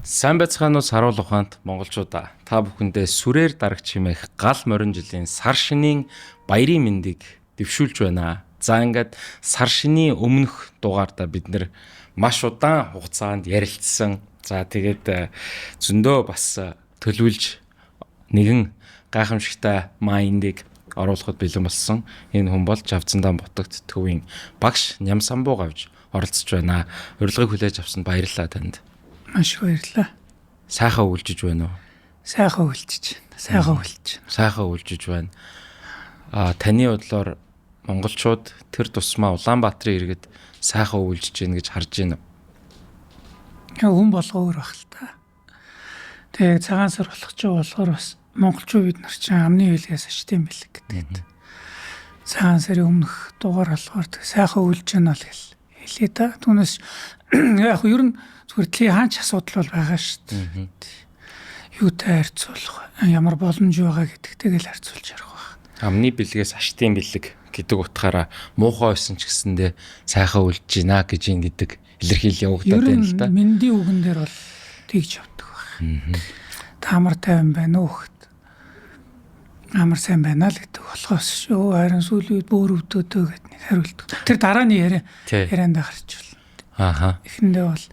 Сайн байцгаана уу саруул ухаанд монголчуудаа. Та бүхэндээ сүрээр дарагч хэмээх гал морин жилийн сар шинийн баярын мэндийг дэвшүүлж байна. За ингээд сар шинийн өмнөх дугаартаа бид нэр маш удаан хугацаанд ярилцсан. За тэгээд зөндөө бас төлөвлөж нэгэн гайхамшигтай майндыг оруулахад бэлэн болсон. Энэ хүн бол Жавцандаа Бутагт төвийн багш Нямсамбуу гавж оролцож байна. Урилгыг хүлээж авсанд баярлалаа танд. Маш баярлалаа. Сайхан үлжиж байна уу? Сайхан үлжиж байна. Сайхан үлжиж байна. Таны бодлоор монголчууд тэр тусмаа Улаанбаатарын иргэд сайхан үлжиж гин гэж харж байна уу? Хүн болгоо өөр баг л та. Тэгээ цагаан сар болох ч болохоор бас монголчууд бид нар чинь амны хэлгээс ашигтай юм билэг гэдэг. Цагаан сарын өмнөх дугаар болохоор сайхан үлжиж байна л хэлээ та. Түүнээс яг ер нь зүгээр тлийн хаач асуудал бол байгаа шүү дээ. Юутай харьцуулах, ямар боломж байгаа гэдэгтэйг л харьцуулж ярих байна. Амны бэлгээс ашигтай бэлэг гэдэг утгаараа муухай байсан ч гэсэндээ сайхан үлжиж гинэ гэж ингэдэг илэрхийлэл явагдаад байна л да. Ер нь мэндийн үгэн дээр бол тэгж явдаг байна. Таамар тайван байна уу гэхэд амар сайн байна л гэдэг болохоос шүү. Харин сүүлийн үед бөөр өвдөөдөө гэдэг нэг хариулт. Тэр дарааны ярианд гарч байна. Эхэндээ бол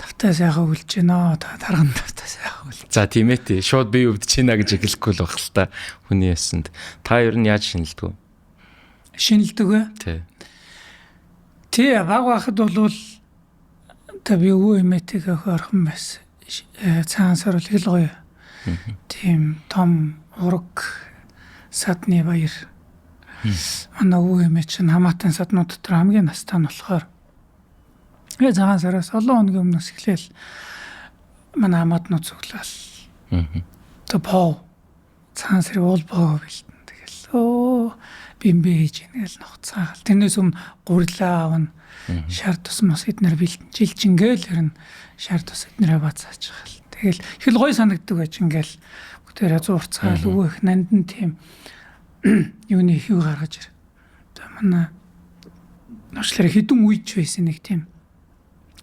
тавтай сайхан үлж гинэ. Дарган тавтай сайхан үлж. За тийм ээ тий. Шууд би өвдөж гинэ гэж эхлэхгүй л баг л та. Хүний ясанд. Та ер нь яаж шинэлдэг вэ? Шинэлдэг вэ? Тий. Тий, баг байхад бол та би өвөө эмээтэйгээ орхон байсан. Цагаан сар бол хэл гоё. Тийм том ураг садны баяр. Манай өвөө эмээ чинь хамаатан саднууд дотор хамгийн настай нь болохоор цагаан сараас олон хоногийн өмнөөс эхлээл манай хамаатнууд цуглаал. Топоо цагаан сарын уул боо бэлтэн. Тэгэл бимбэ хийж ингээл нухацаагаал. Тэрнээс өмнө гурлаа авна. Шар тус мос эднэр бэлтэн. Жилчингээл хэрэн шар тус эднэрээ бацааж байгаа. Тэгэл хэл гой санагддаг байж ингээл бүгдээрээ зурцгаал өвөө их нандан тийм юуны хүү гаргаж ир. Манай ночлоор хідэн үйч байсан нэг тийм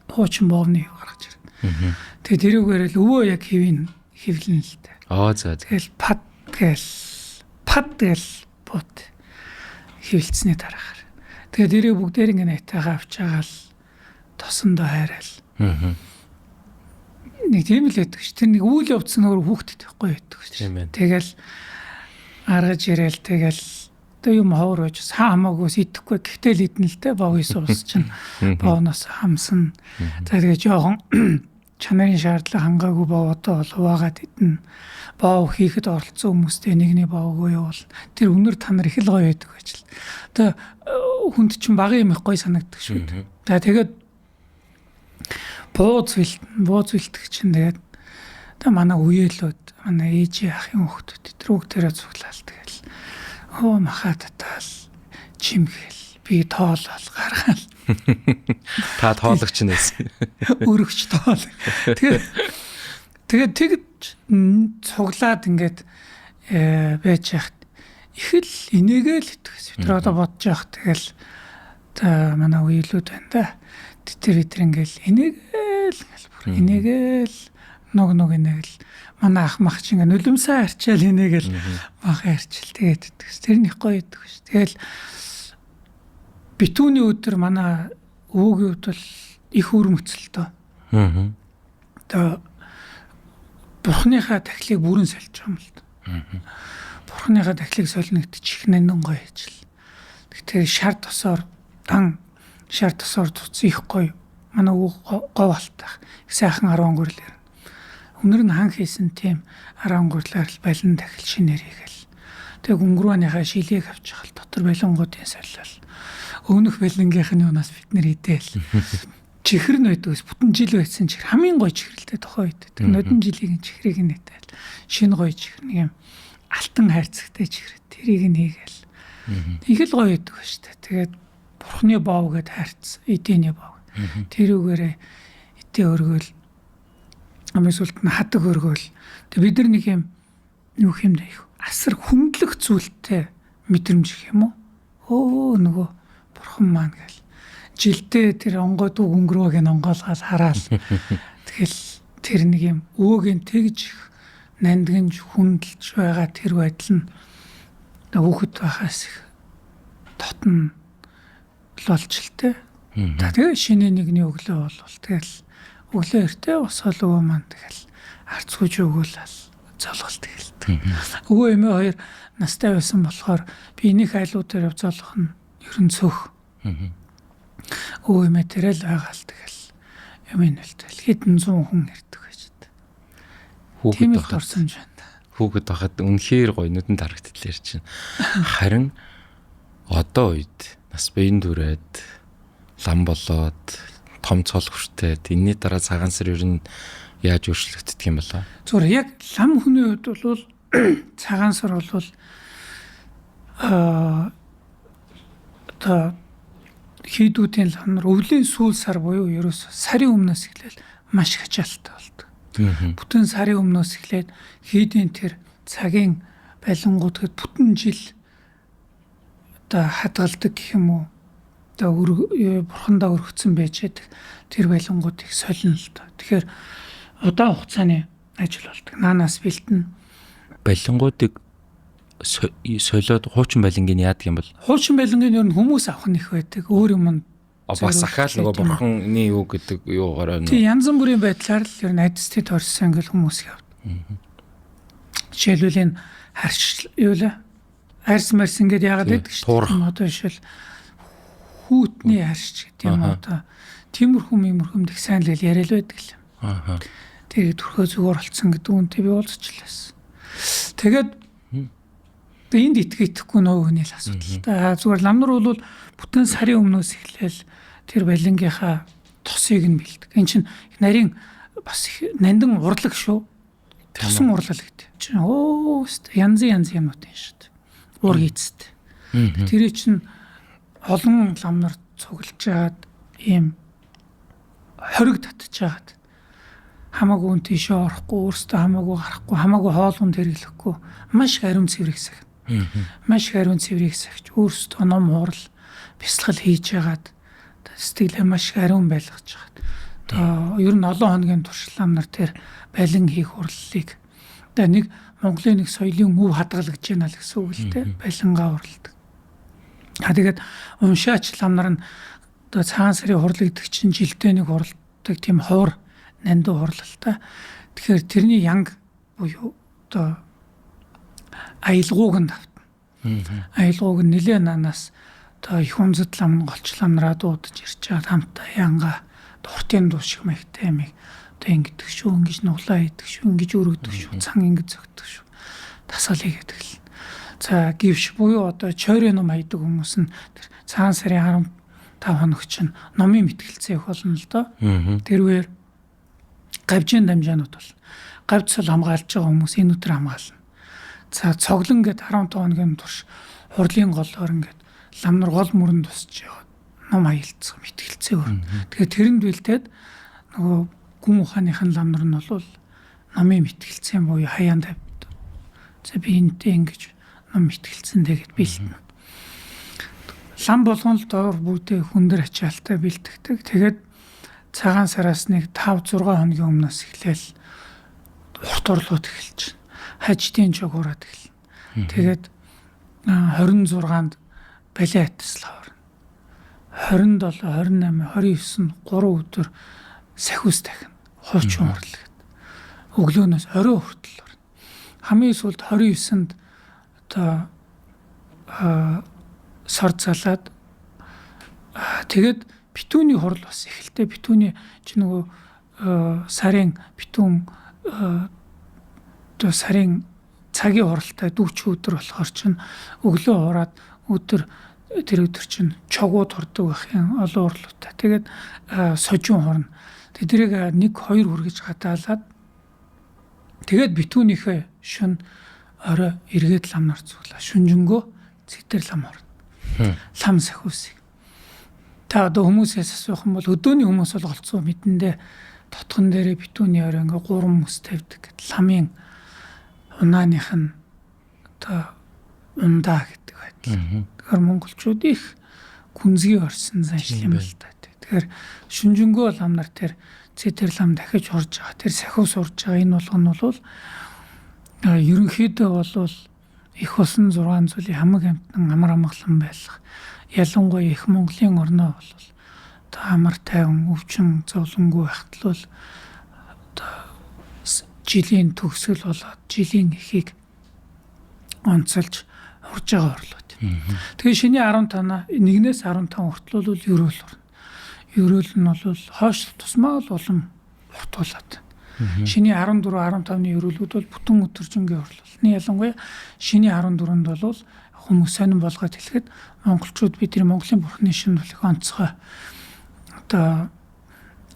хуучин боовны гаргаж ирнэ. Тэгээ тэрүүгээр л өвөө яг хэвлэн л дээ. За. Тэгэл пад гэл бот хэвлцсэний дараагаар. Тэгээ тэрийг бүгдээр ингэ найтайгаа авч байгаа л тосондоо хайраал. Нэг тийм л байдаг ш. Тэр нэг үйл явдсан өөр хүүхдэд байхгүй байдаг ш. Тэгэл аргаж ирээл тэгэл одоо юм ховор байж хамаагүй идэхгүй гэхдээ л идэн л дээ боог суус чинь боогноос хамсан. За тэгээ жоохон чанарын шаардлага хангаагүй боо одоо бол хуваагаад идэн. Боог хийхэд оролцсон хүмүүстэй нэгний бооггүй явал тэр өнөр танар их л гоё байдаг байж л. Одоо хүнд чинь багын юм их гоё санагддаг шүү дээ. За тэгээд бууз бэлтгэх чинь тэгээд одоо манай үеэлүүд манай ээжийн ахын хүүхдүүд тэр бүгдээрээ цуглаал тэгэл махаа татаал чимгэл би тоолол гаргаал. Та тоолагч нэсэн. Өргөч тоол. Тэгээд тэгж цуглаад ингээд байж яхад их л инээгээл итгэс. Тэр одоо бодож явах тэгэл та манай үеэлүүд байна да. Тэр ингээл инээгээл ног инээл манай ах мах чинь нулимсаа харчаал инээгээл мах харчил тэгээд итгэс. Тэр нэг гоё идэг ш. Тэгэл битүүний өдөр манай өвөгийн хувьд бол их үрмөцөлтөө. Одоо бурхныхаа тахлыг бүрэн сольж байгаа юм л да. Бурхныхаа тахлыг солино гэдэг чих нандин гоё ажил. Тэгэхээр шар тосоор цуц их гоё. Манай өвөө говь алтах. Их сайхан 10 гүрлэр. Өнөр нь хан хийсэн тийм 10 гүрлэр л балин тахил шинээр хийгээл. Тэг өнгөрөөныхаа шилийг авчих л дотор балингуудын солиол. Өөнөх балингийнх нь юунаас бид нэр идээл. Чихэр нь байдгүйс бүтэн жил байсан чихэр хамгийн гоё чихрэлтэй тохоо идэв. Тэр нодон жилийн чихрийг нь идээл. Шинэ гоё чихэр нэг юм алтан хайрцагтай чихэр. Тэрийг нь хийгээл. Их л гоё идэв шүү дээ. Тэгээд бурхны боов гэд хайрц эдээний боов. Тэрүүгээрээ эдээ өргөөл амын сүлт нь хадаг өргөөл. Тэг бид нар нэг юм юу юм даа их асар хүндлэх зүйлтэй мэдрэмж гэх юм уу? Нөгөө бурхан маань гэл жилдээ тэр онгойд өнгөрөөг нь онгоолгоод хараал. Тэгэл тэр нэг юм өвөгийн тэгж нандгинж хүндэлж байгаа тэр байдал нь хүүхэд байхаас их дотн болж л тэ. Тэгээ шинэ нэгний өглөө бол тэгэл өглөө эртээ босол өвөө маань тэгэл арцгүйж өгөөлал золголт эхэлдэг. Өвөө эмээ хоёр настай байсан болохоор би энийг айлуу дээр золгох нь ерөн цөх. Өвөө эмээ тэрэл байгаа л тэгэл юм нэлтэл хэдэн зуун хүн ирдэг гэж. Тийм л дурсамж байна. Хүүхэд байхад үнэхээр гоё нүдэнд харагдтал чинь. Харин одоо үед нас биеийн түрээд лам болоод том цол хүртээд энэний дараа цагаан сар ер нь яаж өөрчлөгддөг юм болоо? Зүгээр яг лам хүний хувьд бол цагаан сар бол одоо хийдүүдийн лам нар өвлийн сүүл сар буюу ерөөс сарын өмнөөс эхлээл маш хачаалттай болдог. Бүтэн сарын өмнөөс эхлээд хийдийн тэр цагийн байлангууд гэд бүтэн жил одоо хадгалдаг гэх юм уу? Одоо бурхандаа өргөцсөн байж байдаг тэр байлангууд их солино л доо. Тэгэхээр удаан хугацааны ажил болдог. Наанаас бэлтэн байлангуудыг солиод хуучин байлангийн яадаг юм бол хуучин байлангийн ер нь хүмүүс авах нь их байдаг. Өөр юм нь бас ахаал нөгөө бурханы юу гэдэг юугаараа тий янз бүрийн байдлаар л ер нь айдстыг орсон ингээл хүмүүс явдаг. Жишээлбэл энэ харш юу л арьс марс ингээд яагаад байдаг шүү дээ. Одоо жишээл хүүтний харш гэдэг юм одоо тиймэрхүү их сайн л яриад байдаг л. Тэгээд төрхөө зүгээр болцсон гэдэг үнтэй би уулзчихлаа. Тэгээд энд итгэхгүй нөөний л асуудал. За зүгээр лам нар бол бүтэн сарын өмнөөс эхлээл тэр балингийнхаа тосыг нь бэлдэг. Энд чинь нарийн бас нандин урлаг шүү. Тосон урлал гэдэг. Чинь янз юмнууд юм шүү дээ. Ур хийцтэй. Тэр чинь олон лам нар цуглаж жаад ийм хориг татж жаад хамаагүй тийшээ орохгүй өөртөө хамаагүй гарахгүй хамаагүй хоолунд хэрэглэхгүй маш ариун цэврийг сах. Маш ариун цэврийг сахиж өөртөө ном хуурал бясалгал хийж яагаад сэтгэлээ маш ариун байлгаж байгаа. Одоо ер нь олон хоногийн туршлам нар тэр балин хийх хурлалыг одоо нэг Монголын нэг соёлын өв хадгалж байна л гэсэн үг л дээ. Балингаа хуралдаг. Тэгээд уншаач лам нар нь одоо цагаан сарын хурлагддаг чинь жилдээ нэг хуралдаг тийм хуур нандин хурлалтай. Тэгэхээр тэрний янг буюу одоо аялгууг нь давтна. Аялгууг нь нэлээ наанаас одоо их хүнзэт лам голчлам нараа дуудаж ирж чад хамтаа янга дуртын дуу шиг мэхтэй юм. Одоо ингэдэг шүү, ингэж нуглаа хийдэг шүү, ингэж өргөдөг шүү, цан ингэж зөгдөг шүү. Тасгал хийгээд гэл. За гівш буюу одоо чойрын ном хайдаг хүмүүс нь тэр цагаан сарын 15 хоног чинь номын мэтгэлцээ их болно л доо. Тэрвэр гавжийн дамжаанууд бол гавцал хамгаалж байгаа хүмүүс энэ өдөр хамгаална. За цоглон гээд 15 хоногийн турш хурлын голоор ингээд лам нар гол мөрөнд тусч яваад ном хаялцсан мэтгэлцээ өрнө. Тэгэхээр тэрэнд бэлдээд нөгөө гүн ухааныхын лам нар нь бол номын мэтгэлцээ буюу хаяан тавьд. За би энэтэй ингэж ном мэтгэлцэн тэгээд бэлтэнэ. Лам болгон л доор бүгдээ хүндэр ачаалтай бэлтгэдэг. Тэгээд цагаан сараас нэг 5-6 хоногийн өмнөөс эхлээл урт орлууд эхэлж байна. Хажтын жогоороод эхэлнэ. Тэгээд 26-нд балет атслаа орно. 27, 28, 29 нь 3 өдөр сахиус дахин хуучин урлагт. Өглөөнөөс орой хүртэл орно. Хамгийн сүүлд 29-нд одоо сар залаад тэгээд битүүний хурал бас эхэлтэй. Битүүний чи нөгөө сарын битүүн одоо сарын цагийн хуралтай 40 өдөр болохоор чинь өглөө хураад өдөр тэр өдөр чинь чогууд хурдаг байх юм олон урлуутай. Тэгээд сожин хорно. Тэдрийг 1-2 хүргэж хатаалаад тэгээд битүүнийхээ шүн орой эргээд лам нар цуглаа. Шүнжэнгөө цэтэр лам хорно. Лам сахиусыг. Та одоо хүмүүсээс асуух юм бол өдөөний хүмүүс бол голцоо мэдэндээ тотгон дээрээ битүүний орой ингээ 3 мөс тавьдаг. Ламын унааных нь одоо ундаа гэдэг байдал. Тэгэхээр монголчууд их гүнзгий орсон заншил юм л да. Тэгэхээр шүнжэнгөө лам нар тэр Цэтэрлам дахиж урж байгаа. Тэр сахиу сурж байгаа энэ болгоно бол ерөнхийдөө бол их усан 6 зүйлийн хамаг амтан амар амгалан байлах. Ялангуяа их Монголын орноо бол амар тайван өвчин зовлонгүй байхад л жилийн төгсгөл болоод жилийн эхийг онцолж урж байгаа орлоод. Тэгээ шиний 15 1-ээс 15 хүртэл бол ерөөл орно. Ерөөл нь бол хойш тусмаа л улам уртуулаад. Шиний 14 15-ны ерөөлүүд бол бүтэн өдөржингийн орлолны ялангуяа шиний 14-нд бол хүмүүс сонирн болгоод хэлэхэд монголчууд бидний Монголын бурхны шин бол их онцгой одоо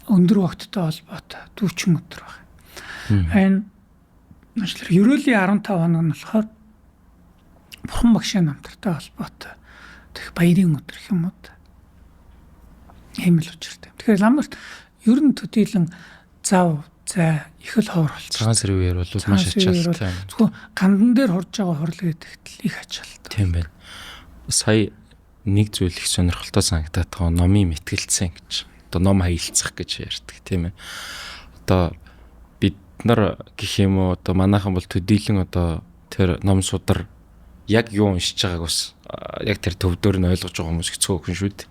өндөр вогттой холбоотой 40 өдөр байна. Энэ ажлаар ерөөлийн 15 хоног нь болохоор бурхан багшийн намтартай холбоотой тэг баярын өдөр юм уу? Ийм л учиртай. Тэгэхээр ламнарт ер нь төдийлөн зав зай их л ховор болчихсон. Цагаан сэрийн үеэр бол маш ачаалттай. Зөвхөн гандан дээр хурж байгаа хурл гэдэгт их ачаалттай. Тийм байна. Сая нэг зүйл их сонирхолтой санагдаад байгаа номын мэтгэлцэн гэж. Одоо ном хаялцах гэж ярьдаг тийм ээ. Одоо бид нар гэх юм уу одоо манайхан бол төдийлөн одоо тэр ном судар яг юу уншиж байгааг бас яг тэр төвдөр нь ойлгож байгаа хүмүүс хэцүү хүн шүү дээ.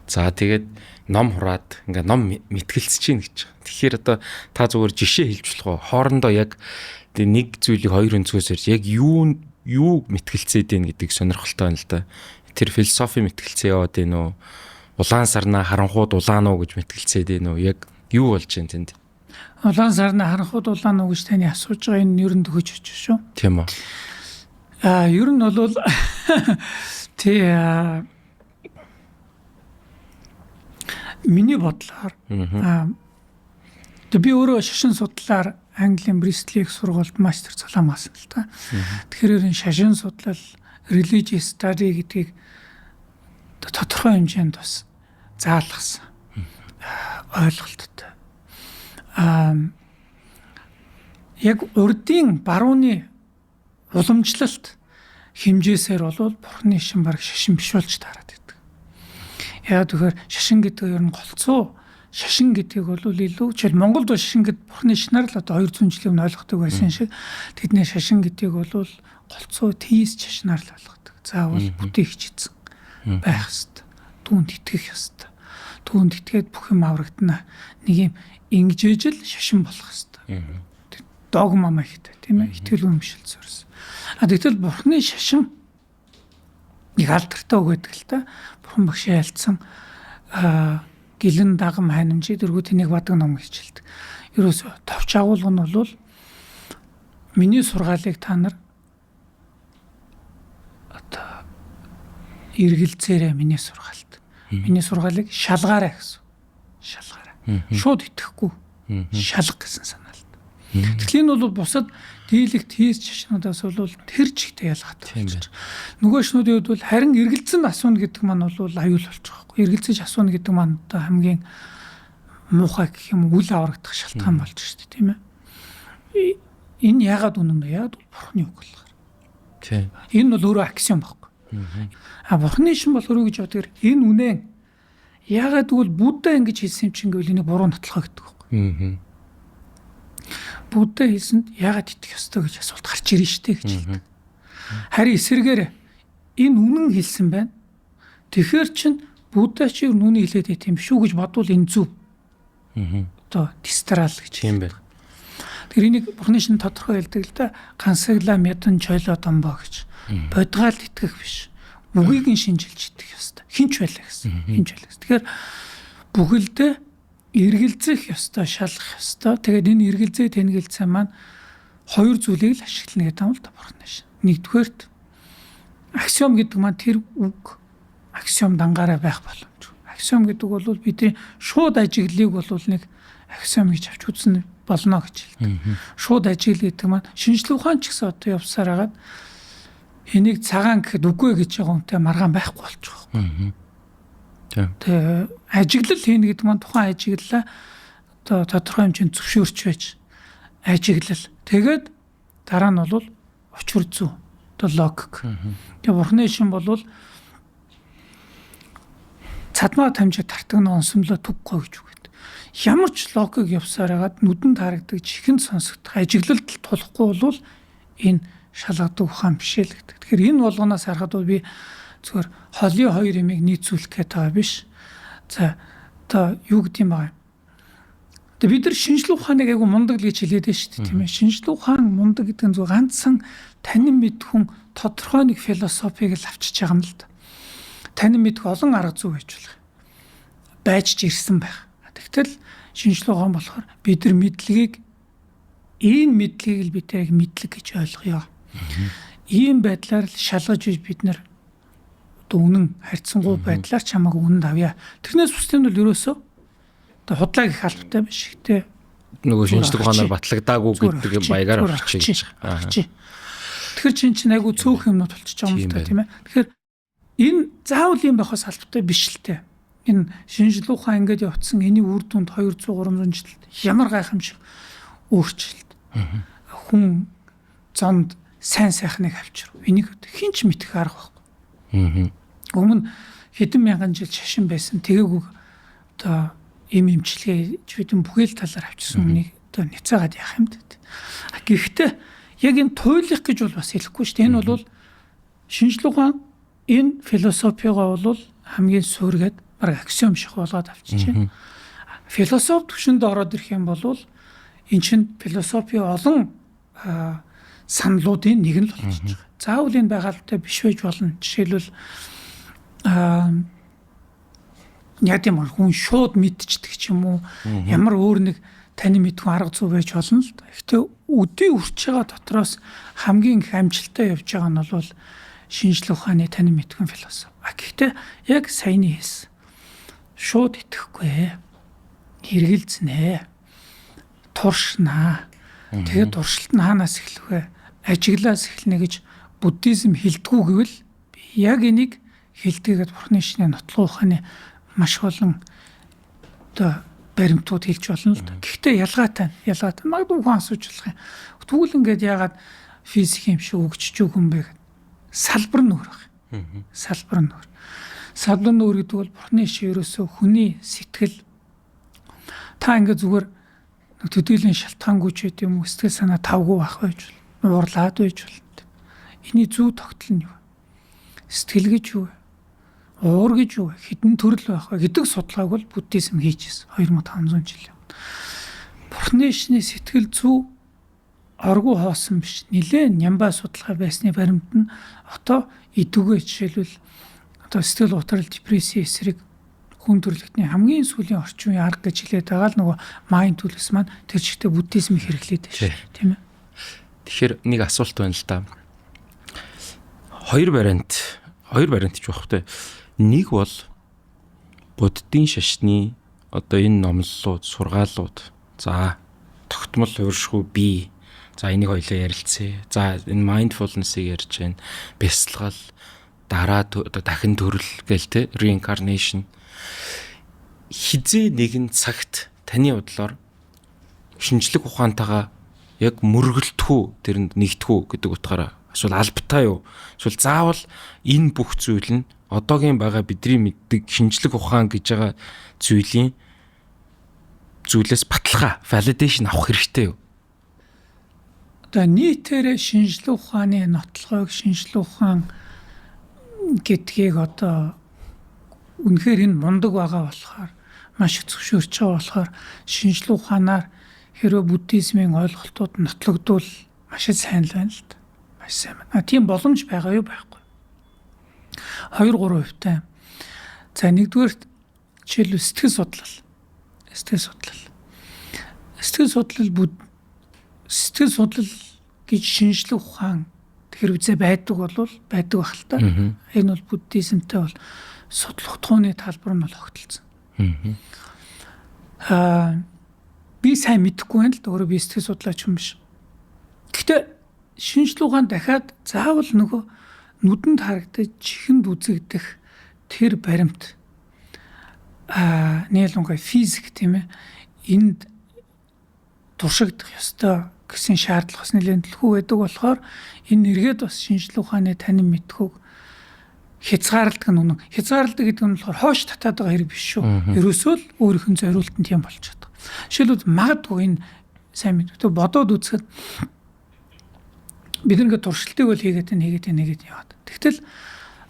За тэгээд ном хураад ингээ ном мэтгэлцэж чинь гэж. Тэгэхээр одоо та зүгээр жишээ хэлж болох уу? Хоорондоо яг нэг зүйлийг хоёр өнцгөөс ирж яг юу мэтгэлцээд байна гэдэг сонирхолтой байна л да. Тэр философи мэтгэлцээ яваад байна уу? Улаан сарнаа харанхууд улаан уу гэж мэтгэлцээд байна уу? Яг юу болж байна тэнд? Улаан сарнаа харанхууд улаан уу гэж таны асууж байгаа энэ ер нь төгөж очив шүү. Тийм үү. Ер нь бол миний бодлоор би өөрөө шашин судлаар Английн Бристлийн сургуульд мастер цалам авсан л та. Тэгэхээр энэ шашин судлал religious study гэдгийг тодорхой хэмжээнд бас заалгасан ойлголттой. Яг урдын барууны уламжлалт хэмжээсээр бол бурхны шин баг шашин биш болж таарад байдаг. Яг тэгэхээр шашин гэдэг ер нь голцоо шашин гэдгийг бол илүү жишээл Монголд бол шашин гэдэг бурхны шинаар л одоо 200 жилийн өмнө ойлгодог байсан шиг тэдний шашин гэдгийг бол голцоо тийс шашнаар л ойлгодог. Заавал бүтээгч эзэн байх ёстой. Түүнд итгэх ёстой. Түүнд итгээд бүх юм аврагдана. Нэг юм ингэж ижил шашин болох ёстой. Догма маягтай тийм ээ итгэл үнэмшил зорьсон. Тэгтэл бурхны шашин нэг алдартай үг гэдэг л та. Бурхан багш ялцсан гэлэн дагам ханамжид дөрвөө тэнийг бадаг ном гэж хэлдэг. Ерөөсө товч агуулга нь бол миний сургаалыг та нар одоо эргэлзээрээ миний сургаалт. Миний сургаалыг шалгаарай гэсэн. Шалгаарай. Шууд итгэхгүй. Шалга гэсэн санаа. Тэгэхээр энэ бол бусад дийлэгт хийс шашнуудаас бол тэр чигтээ ялгаатай болж байна. Нөгөө шнуудын хувьд бол харин эргэлзэн асууна гэдэг маань бол аюул болж байгаа байхгүй. Эргэлзэж асууна гэдэг маань одоо хамгийн муухай гэх юм үл аврагдах шалтгаан болж шүү дээ, тийм ээ. Энэ яагаад үнэн бэ? Яг бурхны үг болохоор. Тийм. Энэ бол өөрөө аксиом байхгүй. Бурхны шин бол өөрөө гэж бодохоор энэ үнэн яагаад гэвэл Будда ингэж хэлсэн юм чинь гэвэл энийг буруу нотлохоо гэдэг байхгүй. Будда хэлсэнд яагаад итгэх ёстой гэж асуулт гарч ирнэ штэ гэж хэлдэг. Харин эсэргээр энэ үнэн хэлсэн байна. Тэгэхээр чин Будда ч юу нүний хэлээд байт юм шүү гэж бодвол энэ зүв. Одоо дистрал гэж юм байна. Тэр энийг бурхны шин тодорхой хэлдэг л да. Гансагла мядан чойло домбо гэж. Бодгаал итгэх биш. Үгийг нь шинжилж итгэх ёстой. Хинч байлаа гэсэн. Хинч байлаа гэсэн. Тэгэхээр бүхэлдээ эргэлзэх ёстой, шалгах ёстой. Тэгээд энэ эргэлзээ тэнгэлцээ маань хоёр зүйлийг л ашиглана гэдэг юм л да бурхны шин. Нэгдүгээрт аксиом гэдэг маань тэр үг аксиом дангаараа байх боломжгүй. Аксиом гэдэг бол бидний шууд ажиглалыг бол нэг аксиом гэж авч үзсэн болно гэж хэлдэг. Шууд ажиглал гэдэг маань шинжлэх ухаан ч гэсэн одоо явсаар хагаад энийг цагаан гэхэд үгүй гэж байгаа үнтэй маргаан байхгүй болчих واخ. Тэгээ ажиглал хийнэ гэдэг маань тухайн ажиглалаа одоо тодорхой хэмжээнд зөвшөөрч байж ажиглал. Тэгээд дараа нь бол учир зүй одоо логик. Тэгээ бурхны шин бол цадмаа тамжид тартагна онсомлоо түггүй гэж үгэд. ямар ч логик явсаар хагаад нүдэнд харагдаг, чихэнд сонсогдох, ажиглалд тулахгүй бол энэ шалгадаг ухаан биш л гэдэг. Тэгэхээр энэ болгоноос харахад бол би зүгээр холын хоёр ямиг нийцүүлэх гээд байгаа биш. За одоо юу гэдэг юм бэ? Тэгээ бид нар шинжлэх ухааныг айгу мундаг л гэж хэлээд байна шүү дээ, тийм ээ. Шинжлэх ухаан мундаг гэдэг нь зөв ганцхан танин мэдхүн тодорхой нэг философиг л авчиж байгаа юм л да. Танин мэдх олон арга зүй байж болох. Байж ирсэн байх. Тэгтэл шинжлэх ухаан болохоор бид нар мэдлэгийг ийм мэдлэгийг л бид яг мэдлэг гэж ойлгоё. Ийм байдлаар л шалгаж бид нар үнэн харьцангуй байдлаар ч хамаагүй үнэнд авъя. Тэрнээс бусдын бол ерөөсөө одоо худлаа гэх албатай биш. Гэтэ нөгөө шинжлэх ухаанаар батлагдаагүй гэдэг баягаар орчих. Тэгэхээр чинь айгүй цөөх юмнууд болчихж байгаа юм л та тийм ээ. Тэгэхээр энэ заавал юм байхаас албатай биш л те. Энэ шинжлэх ухаан ингээд явцсан эний үр дүнд 200 300 жилд ямар гайхамшиг өөрчлөлт. Хүн зонд сайн сайхныг авчирв. Энийг хэн ч мэдэх арга байхгүй. Өмнө хэдэн мянган жил шашин байсан. Тэгээгүү одоо имчилгээ чүдэн бүхэл талаар авчирсан үнийг одоо няцаагаад яах юм бэ? Гэхдээ яг энэ туйлах гэж бол бас хэлэхгүй шүү дээ. Энэ бол шинжлэх ухаан энэ философиогоо бол хамгийн суургээд баг аксиом шиг болгоод авчижээ. Философи төвшөнд ороод ирэх юм бол эн чинь философи олон саналуудын нэг нь л болж байгаа. Заавал энэ байгальтай биш байж болно. Жишээлбэл яг юм хүн шууд мэдчихдэг ч юм уу, ямар өөр нэг таны мэдхүн арга зүй байж болно л да. Гэхдээ өдий үрч байгаа дотроос хамгийн их амжилттай явж байгаа нь бол шинжлэх ухааны таны мэдхүн философи. Гэхдээ яг саяны хэлсэн. Шууд итгэхгүй. Хэрэгэлцэнэ. Туршнаа. Тэгээд туршилт нь хаанаас эхлэх вэ? Ажиглаас эхэлнэ гэж буддизм хэлдэггүй гэвэл яг энийг хэлдэггээд Бурхны шинэ нотлох ухааны маш олон одоо баримтууд хэлж болно л да. Гэхдээ ялгаатай магадгүй хүн асууж болох юм. Тэгвэл ингээд яагаад физик юм шиг өгчөж өгөн бэ гэд салбар нь өөр баг. Салбар нь өөр. Салбар нь өөр гэдэг бол Бурхны ши ерөөсөө хүний сэтгэл та ингээд зүгээр төдийлэн шалтгаангүй ч гэдэг юм уу сэтгэл санаа тавгүй байх байж бол уурлаад байж болно. Эний зүү тогтол нь юу? Сэтгэл гэж юу вэ? Уур гэж юу вэ? Хэдэн төрөл байх вэ гэдэг судалгааг бол буддизм хийжсэн 2500 жил явна. Бурхны шний сэтгэл зүй оргуу хоосон биш. Нилээн нямбаа судалгаа байсны баримт нь одоо идэвгүй жишээлбэл одоо сэтгэл утрал депресси эсрэг хүн төрөлхтний хамгийн сүүлийн орчин үеийн арга гэж хэлээд байгаа л нөгөө mindfulness маань тэр чигтээ буддизм хэрэглээд байна шүү, тийм ээ. Тэгэхээр нэг асуулт байна л да. Хоёр бариант ч багтай. Нэг бол буддийн шашны одоо энэ номлолууд, сургаалууд. За тогтмол хувиршгүй бий. За энийг хоёлаа ярилцъя. За энэ mindfulness-ийг ярьж байна. Бясалгал, дараа дахин төрөл гээл те reincarnation. Хизээ нэгэн цагт таны бодлоор шинжлэх ухаантайгаа яг мөргөлтхүү тэрэнд нэгдэхүү гэдэг утгаараа эсвэл албатай юу? Эсвэл заавал энэ бүх зүйл нь одоогийн байгаа бидний мэддэг шинжлэх ухаан гэж байгаа зүйлээс баталгаа, validation авах хэрэгтэй юу? Одоо нийтээр шинжлэх ухааны нотлохыг шинжлэх ухаан гэдгийг одоо үнэхээр энэ мундаг байгаа болохоор маш их зөвшөөрч байгаа болохоор шинжлэх ухаанаар хэрвээ буддизмын ойлголтууд нотлогдвол маш сайн л байна л да. Маш сайн байна. Тийм боломж байгаа юу байхгүй. 2-3%. За нэгдүгээр жишээлбэл сэтгэл судлал гэж шинжлэх ухаан тэр үзээ байдаг бол байдаг бах л та. Энэ бол буддизмтэй бол судлах тууны талбар нь бол огтлцсон. Би сайн мэдэхгүй байна л да. Өөрөө би сэтгэл судлаач юм биш. Гэхдээ шинжлэх ухаан дахиад заавал нөгөө нүдэнд харагдаж чихэнд үзэгдэх тэр баримт нийлэнгүй физик тийм ээ энд туршигдах ёстой гэсэн шаардлага бас нэлээд төлхөө байдаг болохоор энэ эргээд бас шинжлэх ухааны танин мэдхүүг хязгаарладаг нь үнэн. Хязгаарладаг гэдэг нь болохоор хоош татаад байгаа хэрэг биш шүү. Ерөөсөө л өөрийнх нь зориултанд тийм болж байгаа. Жишээлбэл магадгүй энэ сайн мэдээ бодоод үзэхэд бид нэг туршилтыг бол хийгээд яваад. Тэгтэл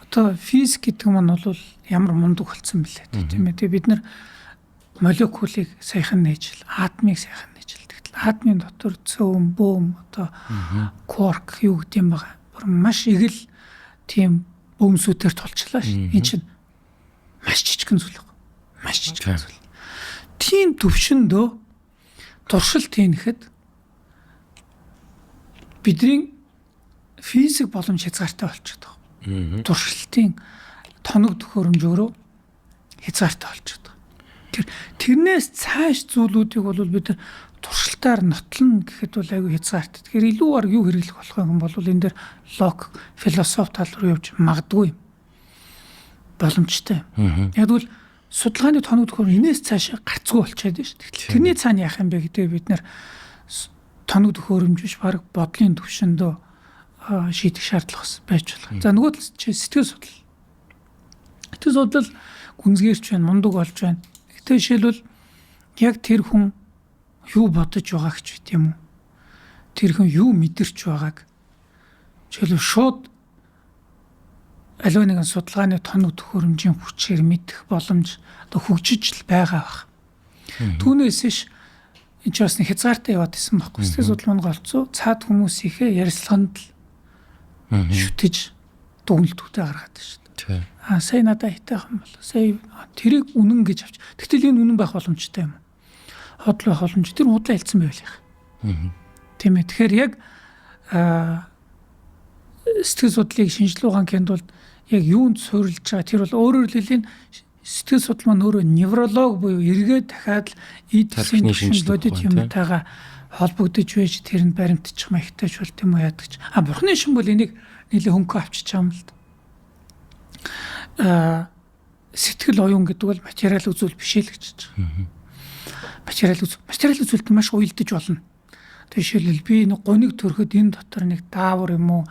одоо физик гэдэг нь бол ямар мундаг болсон бэлээ тийм ээ. Бид нар молекулыг саяхан нээж атомыг саяхан нээж. Тэгтэл атомын дотор цөм, бөөм одоо quark юу гэдэг юм байгаа. Маш их л тийм бөөмсүүдээр тулчлаа шүү. Энэ чинь маш жижигхэн зүйл байна. Маш жижигхэн зүйл. Тийм төвшөндөө туршилт хийхэд бидний физик боломж хязгаартай болчиход байгаа. Туршилтын тоног төхөөрөмжөөрөө хязгаартай болчиход байгаа. Тэрнээс цааш зүйлүүдийг бол бид туршилтаар нотлно гэхэд бол айгүй хязгаартай. Тэгэхээр илүү баг юу хэрэглэх болох юм бол энэ дээр логик, философи тал руу явж магадгүй боломжтой. Яг бол судалгааны тоног төхөөрөмж энэс цааш гарцгүй болчиход байна шүү дээ. Тэрний цаана яах юм бэ гэдэг бид нэр тоног төхөөрөмж биш баг бодлын төвшөндөө шийдэх шаардлага байж болох. За нөгөө тал чи сэтгэл судлал. Сэтгэл судлал гүнзгийрч байна, мундаг болж байна. Гэтэ жишээлбэл яг тэр хүн юу бодож байгааг ч гэдэм юм уу. Тэр хүн юу мэдэрч байгааг жишээлбэл шууд аливаа нэгэн судалгааны тоног төхөөрөмжийн хүчээр мэдэх боломж одоо хөгжиж л байгаа бах. Түүнээс ш энэ ч бас нэг хязгаартай яваад исэн байхгүй. Сэтгэл судлал мань голцоо цаад хүмүүсийнхээ ярилцлаганд л шүтэж дүгнэлтүүтэй гаргаад шүү дээ. Сая надад хитайхан бол сая тэрийг үнэн гэж авч. Тэгтэл энэ үнэн байх боломжтой юм. Худал байх боломж тэр худлаа хэлсэн байл яах. Тийм ээ. Тэгэхээр яг сэтгэл судлалыг шинжилгээ ухаан бол яг юунд суурилж байгаа тэр бол өөрөөр хэлбэл сэтгэл судлал маань өөрөө невролог буюу эргээд дахиад эдийн шинжилгээ бодит юмтайгаа холбогдож байж тэрэнд баримтчих маягтайч бол тийм үү яадаг ч. Бурхны шин бол энийг нэлээ хөнгө авчиж байгаа юм л да. Сэтгэл оюун гэдэг бол материал үзүүл биш л гэж байна. Материал үзүүлэлт маш уялдаж болно. Жишээлбэл би нэг гуниг төрөхөд энэ дотор нэг даавар юм уу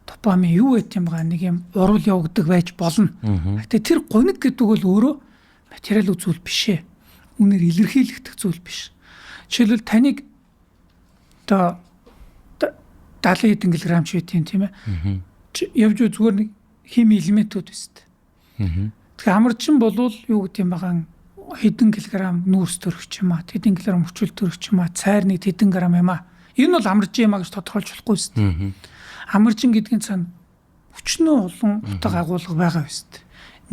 допамин юу байт юм байгаа нэг юм урал явагддаг байж болно. Гэтэ тэр гуниг гэдэг бол өөрөө материал үзүүл биш ээ. Үнээр илэрхийлэгдэх зүйл биш. Жишээлбэл таныг одоо 70 хэдэн килограмм ч үт тийм ээ. Явж зүгээр нэг хими элементүүд өст. Тэгэхээр амарчин болвол юу гэдэг юм байгаа хэдэн килограмм нүүрс төрөх ч юм аа, хэдэн килограмм хүчил төрөх ч юм аа, цайрны хэдэн грамм юм аа. Энэ бол амарчин юм аа гэж тодорхойлж болохгүй шүү дээ. Амарчин гэдгийн цаана хүчнөө олон утга агуулга байгаа шүү дээ.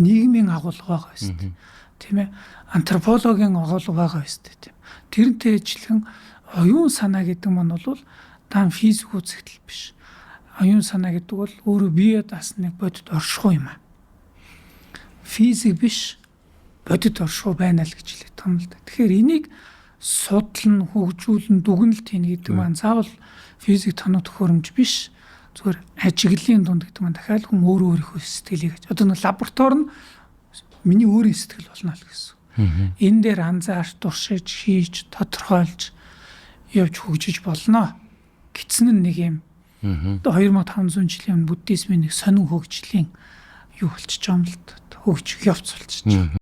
Нийгмийн агуулга байгаа шүү дээ. Тийм ээ. Антропологийн агуулга байгаа шүү дээ. Тэрнтэй ижилхэн оюун санаа гэдэг маань бол дан физик үзэгдэл биш. Оюун санаа гэдэг бол өөрөө бие даасны бодит оршихуй юм аа. Физик биш бодит оршихуй байна л гэж хэлээд байгаа юм л да. Тэгэхээр энийг судлан, хөгжүүлэн, дүгнэлт хийнэ гэдэг маань заавал физик тоног төхөөрөмж биш. Зүгээр ажиглалын дунд гэдэг маань дахиад хүн өөрийнхөө сэтгэлийг гэж. Одоо нэг лаборатори нь миний өөрийн сэтгэл болно л гэсэн. Энэ дээр анзаарч, туршиж, хийж, тодорхойлж явж хөгжиж болно. Гитсэн нь нэг юм. Одоо 2500 жилийн өмнө буддизмын нэг сонин хөгжлийн юу болчих юм л да. Хөгжих явц болчих.